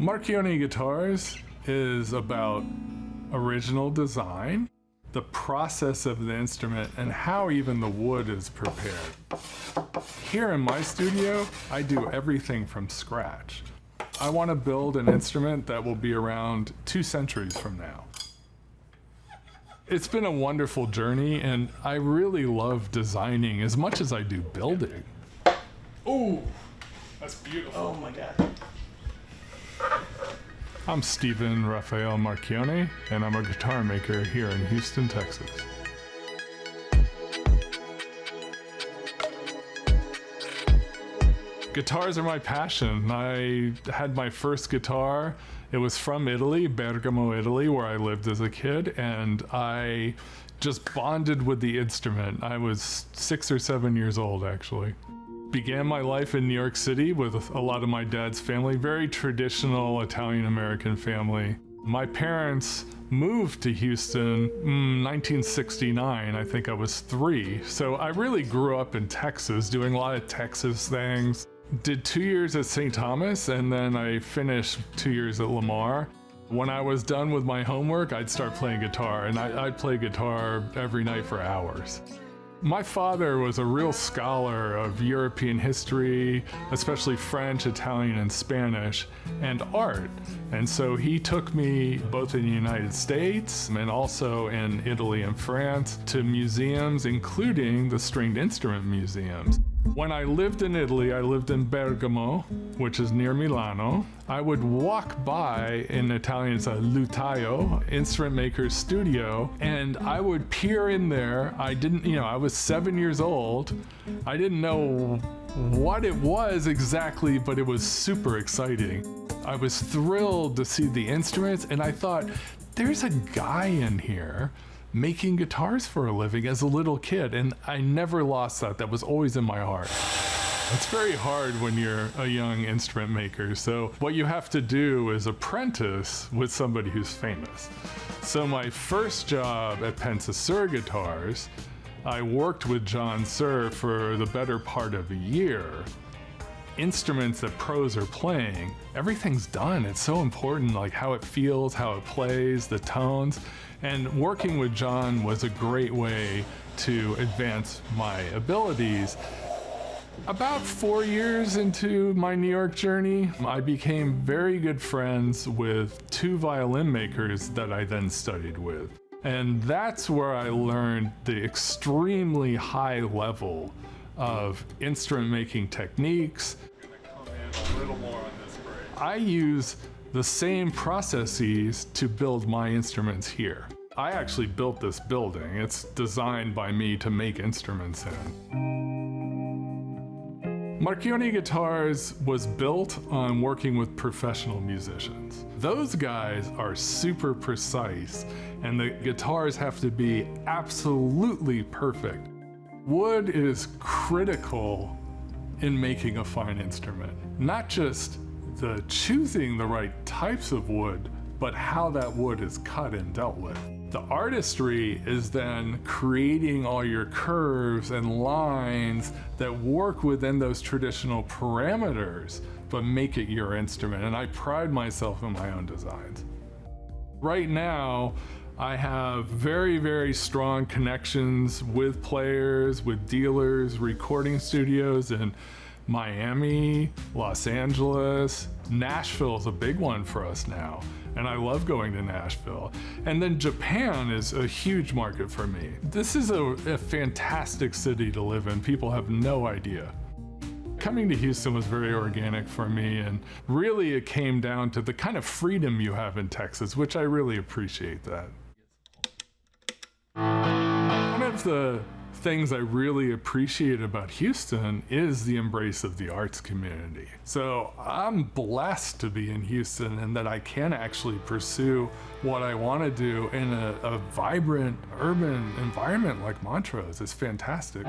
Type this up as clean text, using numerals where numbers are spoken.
Marchione Guitars is about original design, the process of the instrument, and how even the wood is prepared. Here in my studio, I do everything from scratch. I want to build an instrument that will be around 2 centuries from now. It's been a wonderful journey, and I really love designing as much as I do building. Oh, that's beautiful. Oh my God. I'm Stephen Raphael Marchione, and I'm a guitar maker here in Houston, Texas. Guitars are my passion. I had my first guitar. It was from Italy, Bergamo, Italy, where I lived as a kid, and I just bonded with the instrument. I was 6 or 7 years old, actually. Began my life in New York City with a lot of my dad's family, very traditional Italian-American family. My parents moved to Houston in 1969. I think I was 3. So I really grew up in Texas, doing a lot of Texas things. Did 2 years at St. Thomas, and then I finished 2 years at Lamar. When I was done with my homework, I'd start playing guitar, and I'd play guitar every night for hours. My father was a real scholar of European history, especially French, Italian, and Spanish, and art. And so he took me both in the United States and also in Italy and France to museums, including the stringed instrument museums. When I lived in Italy, I lived in Bergamo, which is near Milano. I would walk by, in Italian it's a lutaio, instrument maker's studio, and I would peer in there. I was 7 years old. I didn't know what it was exactly, but it was super exciting. I was thrilled to see the instruments, and I thought, there's a guy in here making guitars for a living as a little kid, and I never lost that. That was always in my heart. It's very hard when you're a young instrument maker, so what you have to do is apprentice with somebody who's famous. So my first job at Pensa-Suhr Guitars, I worked with John Suhr for the better part of a year. Instruments that pros are playing, everything's done. It's so important, like how it feels, how it plays, the tones. And working with John was a great way to advance my abilities. About 4 years into my New York journey, I became very good friends with 2 violin makers that I then studied with. And that's where I learned the extremely high level of instrument making techniques. I'm gonna come in a little more on this break. I use the same processes to build my instruments here. I actually built this building. It's designed by me to make instruments in. Marchione Guitars was built on working with professional musicians. Those guys are super precise, and the guitars have to be absolutely perfect. Wood is critical in making a fine instrument. Not just the choosing the right types of wood, but how that wood is cut and dealt with. The artistry is then creating all your curves and lines that work within those traditional parameters, but make it your instrument. And I pride myself in my own designs. Right now, I have very, very strong connections with players, with dealers, recording studios in Miami, Los Angeles. Nashville is a big one for us now, and I love going to Nashville. And then Japan is a huge market for me. This is a fantastic city to live in. People have no idea. Coming to Houston was very organic for me, and really it came down to the kind of freedom you have in Texas, which I really appreciate that. One of the things I really appreciate about Houston is the embrace of the arts community. So I'm blessed to be in Houston and that I can actually pursue what I want to do in a vibrant urban environment like Montrose. It's fantastic.